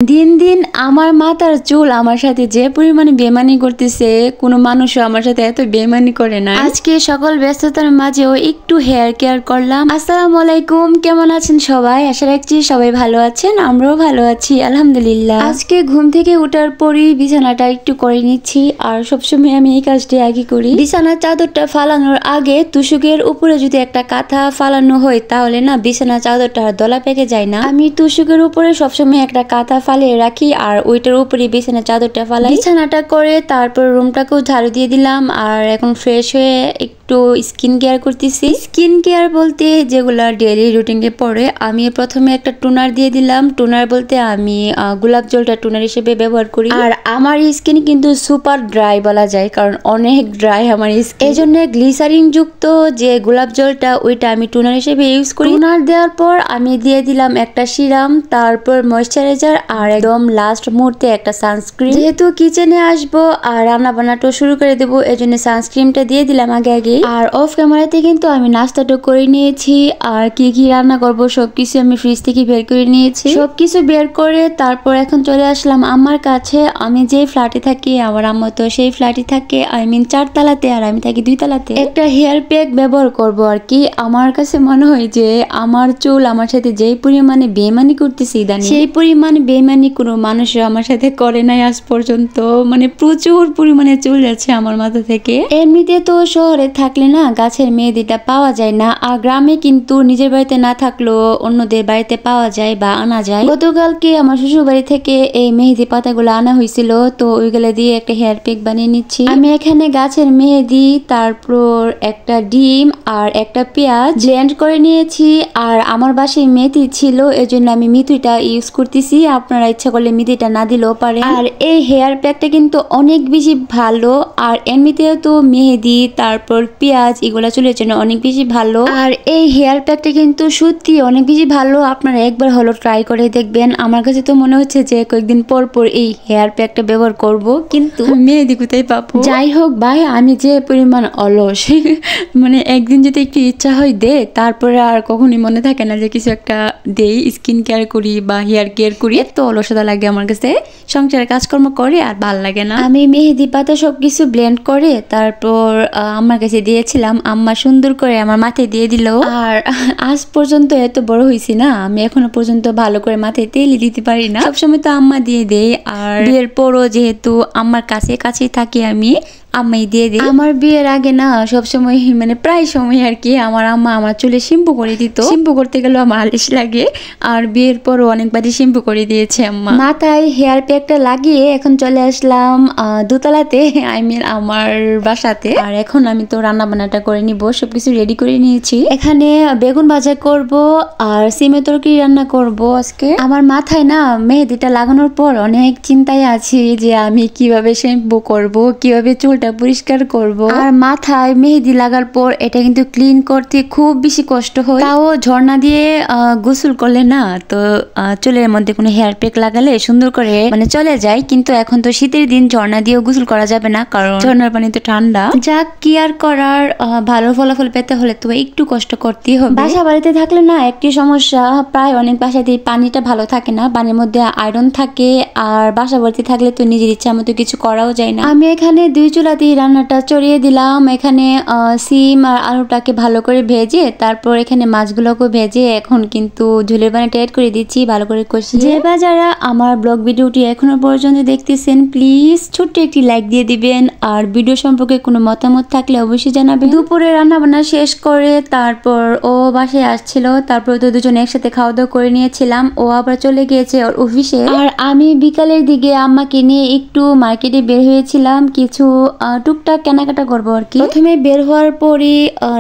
দিন দিন আমার মাথার চুল আমার সাথে যে পরিমাণে বেমানি করতেছে, কোনো মানুষও আমার সাথে এত বেমানি করে না। আজকে সকল ব্যস্ততার মাঝেও একটু হেয়ার কেয়ার করলাম। আসসালামু আলাইকুম, কেমন আছেন সবাই? আশা রাখছি সবাই ভালো আছেন, আমরাও ভালো আছি আলহামদুলিল্লাহ। আজকে ঘুম থেকে উঠার পরই বিছানাটা একটু করে নিচ্ছি, আর সবসময় আমি এই কাজটি আগে করি। বিছানার চাদরটা ফালানোর আগে তুষকের উপরে যদি একটা কাঁথা ফালানো হয় তাহলে না বিছানার চাদরটা আর দলা পেকে যায় না। আমি তুষকের উপরে সবসময় একটা কাঁথা ফালিয়ে রাখি আর ওইটার উপরে বিছানার চাদরটা ফালাই। বিছানাটা করে তারপর রুমটাকেও ঝাড়ু দিয়ে দিলাম, আর এখন ফ্রেশ হয়ে একটু স্কিন কেয়ার করতেছি। স্কিন কেয়ার বলতে যেগুলা ডেইলি রুটিনে পড়ে, আমি প্রথমে একটা টোনার দিয়ে দিলাম। টোনার বলতে আমি গোলাপ জলটা টোনার হিসেবে ব্যবহার করি। আর আমার স্কিন কিন্তু সুপার ড্রাই বলা যায়, কারণ অনেক ড্রাই আমার স্কিন। এই জন্য গ্লিসারিন যুক্ত যে গোলাপ জলটা ওইটা আমি টোনার হিসেবে ইউজ করি। টোনার দেওয়ার পর আমি দিয়ে দিলাম একটা সিরাম, তারপর ময়শ্চারাইজার, আর একদম লাস্ট মুহূর্তে একটা সানস্ক্রিন। যেহেতু কিচেনে আসবো আর রান্না বান্নাটা শুরু করে দেবো, এই জন্য সানস্ক্রিনটা দিয়ে দিলাম আগে। আর অফ ক্যামেরাতে কিন্তু আমি নাস্তাটা করে নিয়েছি, আর কি কি রান্না করব সবকিছু আমি ফ্রিজ থেকে বের করে নিয়েছি। সবকিছু বের করে তারপর এখন চলে আসলাম আমার কাছে। আমি যে ফ্ল্যাটে থাকি, আমার আম্মা তো সেই ফ্ল্যাটে থাকে, আই মিন 4 তলাতে, আর আমি থাকি 2 তলাতে। একটা হেয়ার প্যাক ব্যবহার করব আর কি। আমার কাছে মনে হয় যে আমার চুল আমার সাথে যেই পরিমাণে বেমানি করতেছে ইদানিং, সেই পরিমাণে বেমানি কোনো মানুষও আমার সাথে করে নাই আজ পর্যন্ত। মানে প্রচুর পরিমাণে চুল যাচ্ছে আমার মাথা থেকে। এমনিতে তো শহরে থাকলে না গাছের মেহেদিটা পাওয়া যায় না, আর গ্রামে কিন্তু নিজের বাড়িতে না থাকলেও অন্যদের বাড়িতে পাওয়া যায় বা আনা যায়। গতকালকে আমার শ্বশুর বাড়ি থেকে এই মেহেদি পাতাগুলো আনা হয়েছিল, তো ওইগুলো দিয়ে একটা হেয়ার প্যাক বানিয়ে নিচ্ছি। আমি এখানে গাছের মেহেদি, তারপর একটা ডিম আর একটা পেঁয়াজ ব্লেন্ড করে নিয়েছি। আর আমার বাসায় মেথি ছিল, এজন্য আমি মেথিটা ইউজ করতেছি। আপনারা ইচ্ছা করলে মেথিটা না দিলেও পারে। আর এই হেয়ার প্যাকটা কিন্তু অনেক বেশি ভালো, আর এমনিতেও তো মেহেদি তারপর পেঁয়াজ এগুলা চুলের জন্য অনেক বেশি ভালো। আর এই হেয়ার প্যাকটা কিন্তু সত্যি অনেক বেশি ভালো, আপনারা একবার হলো ট্রাই করে দেখবেন। আমার কাছে তো মনে হচ্ছে যে কয়েকদিন পর পর এই হেয়ার প্যাকটা ব্যবহার করব, কিন্তু মেহেদি কোথায় পাবো। যাই হোক ভাই, আমি যে পরিমাণ অলস মানে একদিন যদি একটু ইচ্ছা হয় দে, তারপরে আর কখনোই মনে থাকে না যে কিছু একটা দেই, স্কিন কেয়ার করি বা হেয়ার কেয়ার করি। এত অলসতা লাগে আমার কাছে, সংসারের কাজকর্ম করে আর ভাল লাগে না। আমি মেহেদি পাতা সবকিছু ব্লেন্ড করে তারপর আমার কাছে দিয়েছিলাম, আম্মা সুন্দর করে আমার মাথায় দিয়ে দিল। আর আজ পর্যন্ত এত বড় হয়েছি না, আমি এখনো পর্যন্ত ভালো করে মাথায় তেল দিতে পারি না। সবসময় তো আম্মা দিয়ে দেয়, আর বিয়ের পরও যেহেতু আম্মার কাছেই থাকি আমি, আম্মাই দিয়ে দিই। আমার বিয়ের আগে না সবসময় মানে প্রায় সময় আর কি আমার আম্মা আমার চুলে শ্যাম্পু করে দিত। শ্যাম্পু করতে গেলেও আমার আলিশ লাগে, আর বিয়ের পরও অনেকবারই শ্যাম্পু করে দিয়েছে আম্মা। মাথায় হেয়ার প্যাকটা লাগিয়ে এখন চলে আসলাম দোতলাতে, আই মিন আমার বাসাতে। আর এখন আমি তো রান্না বান্নাটা করে নিব, সবকিছু রেডি করে নিয়েছি। এখানে বেগুন ভাজা করব আর সিমের তরকারি রান্না করব আজকে। আমার মাথায় না মেহেদিটা লাগানোর পর অনেক চিন্তায় আছি যে আমি কিভাবে শ্যাম্পু করব, কিভাবে চুলটা পরিষ্কার করব। আর মাথায় মেহেদি লাগার পর এটা কিন্তু ক্লিন করতে খুব বেশি কষ্ট হয়। তাও ঝর্ণা দিয়ে গোসল করলে না তো চুলের মধ্যে কোনো হেয়ার প্যাক লাগালে সুন্দর করে মানে চলে যায়। কিন্তু এখন তো শীতের দিন ঝর্ণা দিয়েও গোসল করা যাবে না, কারণ ঝর্ণার পানি তো ঠান্ডা। যা কেয়ার করার ভালো ফলাফল পেতে হলে তো একটু কষ্ট করতেই হবে। বাসা বাড়িতে থাকলে না একটি সমস্যা, প্রায় অনেক বাসাতেই পানিটা ভালো থাকে না, পানির মধ্যে আয়রন থাকে। আর বাসা বাড়িতে থাকলে তো নিজের ইচ্ছা মতো কিছু করাও যায় না। আমি এখানে 2 চুলা দিয়ে রান্নাটা চড়িয়ে দিলাম। এখানে সিম আর আলুটাকে ভালো করে ভেজে তারপর এখানে মাছগুলোকে ভেজে এখন কিন্তু ঝোলের পানিটা অ্যাড করে দিচ্ছি ভালো করে কষিয়ে। যে বা যারা আমার ব্লগ ভিডিওটি এখনো পর্যন্ত দেখতেছেন, প্লিজ ছোট্ট একটি লাইক দিয়ে দিবেন, আর ভিডিও সম্পর্কে কোনো মতামত থাকলে অবশ্যই জানাবেন। দুপুরে রান্না বান্না শেষ করে তারপর ও বাসায় আসছিল, তারপর তো দুজনে একসাথে খাওয়া দাওয়া করে নিয়েছিলাম। ও আবার চলে গিয়েছে ওর অফিসে, আর আমি বিকালের দিকে আম্মাকে নিয়ে একটু মার্কেটে বের হয়েছিলাম কিছু টুকটাক কেনাকাটা করবো আর কি। প্রথমে বের হওয়ার পরই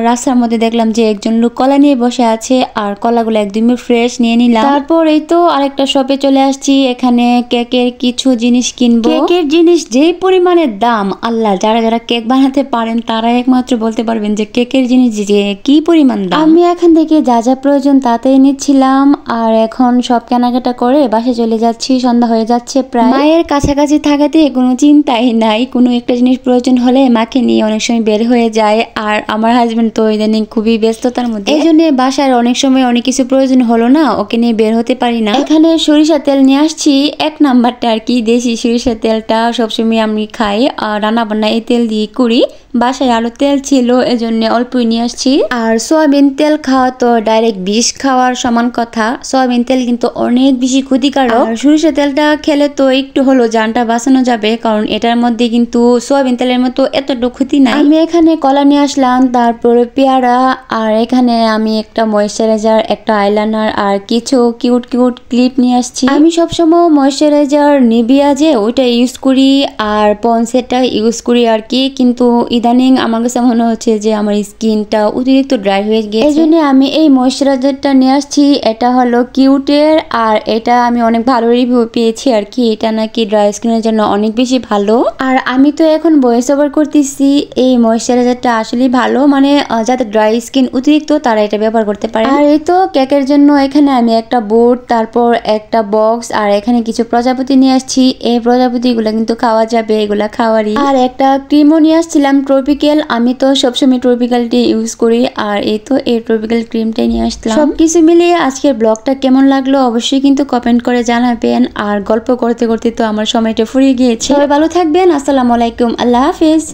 রাস্তার মধ্যে দেখলাম যে একজন লোক কলা নিয়ে বসে আছে, আর কলাগুলো একদমই ফ্রেশ নিয়ে নিলাম। তারপর এই তো আরেকটা শপে চলে আসছি, এখানে কেকের কিছু জিনিস কিনবো। কেকের জিনিস যেই পরিমাণে দাম, আল্লাহ, যারা যারা কেক বানাতে পারেন তারা একমাত্র বলতে পারবেন যে কেকের জিনিস যে কি পরিমাণ দাম। আমি এখান থেকে যা যা প্রয়োজন তাতেই নিচ্ছিলাম, আর এখন সব কেনাকাটা করে বাসে চলে যাচ্ছি। সন্ধ্যা হয়ে যাচ্ছে প্রায়। মায়ের কাছাকাছি থাকাতে কোনো চিন্তাই নাই, কোনো একটা জিনিস প্রয়োজন হলে মাকে নিয়ে অনেক সময় বের হয়ে যায়। আর আমার হাজবেন্ড তো ইদানিং খুবই ব্যস্ততার মধ্যে, এই জন্য বাসার অনেক সময় অনেক কিছু প্রয়োজন হলো না, ওকে নিয়ে বের হতে পারি না। এখানে সরিষা তেল নিয়ে আসছি, 1 নাম্বারটা আর কি, দেশি সরিষা তেলটা সবসময় আমি খাই আর রান্না বান্না এই তেল দিয়ে করি। বাসায় আরো তেল ছিল এজন্য অল্পই নিয়ে আসছি। আর সয়াবিন তেল খাওয়া তো ডাইরেক্ট বিষ খাওয়ার সমান কথা। সয়াবিন তেল কিন্তু অনেক বেশি ক্ষতিকারক। আর সরিষা তেলটা খেলে তো একটু হলো জানটা বাঁচানো যাবে, কারণ এটার মধ্যে কিন্তু সয়াবিন তেলের মতো এতটুকু ক্ষতি নাই। আমি এখানে কলা নিয়ে আসলাম, তারপরে পেয়ারা, আর এখানে আমি একটা ময়েশ্চারাইজার, একটা আইলাইনার আর কিছু কিউট কিউট ক্লিপ নিয়ে আসছি। আমি সবসময় ময়েশ্চারাইজার নিভিয়া যে ওইটা ইউজ করি আর পন্সেটটা ইউজ করি আর কি, কিন্তু ইদানিং আমার কাছে মনে হচ্ছে যে আমার স্কিনটা অতিরিক্ত ড্রাই হয়ে গেছে, এই জন্য আমি এই ময়েশ্চারাইজারটা নিয়ে আসছি। এটা হলো কিউটের, আর এটা আমি অনেক ভালো রিভিউ পেয়েছি আর কি, এটা নাকি ড্রাই স্কিনের জন্য অনেক বেশি ভালো। আর আমি তো এখন ভয়েস ওভার করতেছি, এই ময়েশ্চারাইজারটা আসলে ভালো, মানে যাদের ড্রাই স্কিন অতিরিক্ত তারা এটা ব্যবহার করতে পারে। আর এই তো কেকের জন্য এখানে আমি একটা বোর্ড, তারপর একটা বক্স, আর এখানে কিছু প্রজাপতি নিয়ে আসছি। এই প্রজাপতি গুলা কিন্তু খাওয়া যাবে, এগুলা খাওয়ারই। আর একটা ক্রিমও নিয়ে আসছিলাম ট্রপিক্যাল, আমি তো সবসময় ট্রপিক্যালটি ইউজ করি, আর এই তো এই ট্রপিক্যাল ক্রিমটাই নিয়ে আসলাম। সবকিছু মিলিয়ে আজকের ব্লগটা কেমন লাগলো অবশ্যই কিন্তু কমেন্ট করে জানাবেন। আর গল্প করতে করতে তো আমার সময়টা ফুরিয়ে গিয়েছে। সবাই ভালো থাকবেন, আসসালামু আলাইকুম, আল্লাহ হাফিজ।